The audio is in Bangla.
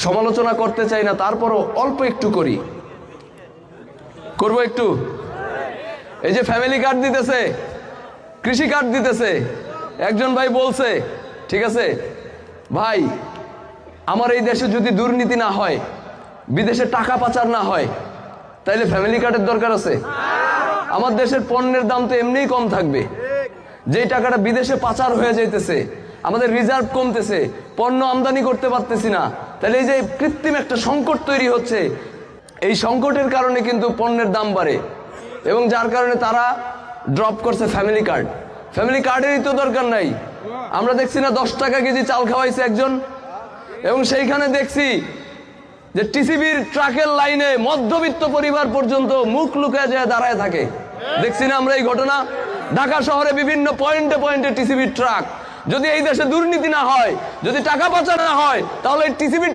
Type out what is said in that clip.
সমালোচনা করতে চাই না, তারপরও অল্প একটু করি, করব একটু। এই যে ফ্যামিলি কার্ড দিতেছে, কৃষি কার্ড দিতেছে, একজন ভাই বলছে, ঠিক আছে ভাই, আমার এই দেশে যদি দুর্নীতি না হয়, বিদেশে টাকা পাচার না হয়, তাইলে ফ্যামিলি কার্ডের দরকার আছে? আমার দেশের পণ্যের দাম তো এমনিই কম থাকবে, যেই টাকাটা বিদেশে পাচার হয়ে যাইতেছে, আমাদের রিজার্ভ কমতেছে, পণ্য আমদানি করতে পারতেছি না, তাহলে এই যে কৃত্রিম একটা সংকট তৈরি হচ্ছে, এই সংকটের কারণে কিন্তু পণ্যের দাম বাড়ে, এবং যার কারণে তারা ড্রপ করছে ফ্যামিলি কার্ড। ফ্যামিলি কার্ডেরই তো দরকার নাই। আমরা দেখছি না 10 টাকা কেজি চাল খাওয়াইছে একজন, এবং সেইখানে দেখছি যে টিসিবির ট্রাকের লাইনে মধ্যবিত্ত পরিবার পর্যন্ত মুখ লুকায় যায় দাঁড়ায় থাকে। দেখছি না আমরা এই ঘটনা? ঢাকা শহরে বিভিন্ন পয়েন্টে পয়েন্টে টিসিবির ট্রাক। যদি এই দেশে দুর্নীতি না হয়, যদি টাকা পাচার না হয়, তাহলে টিসিবির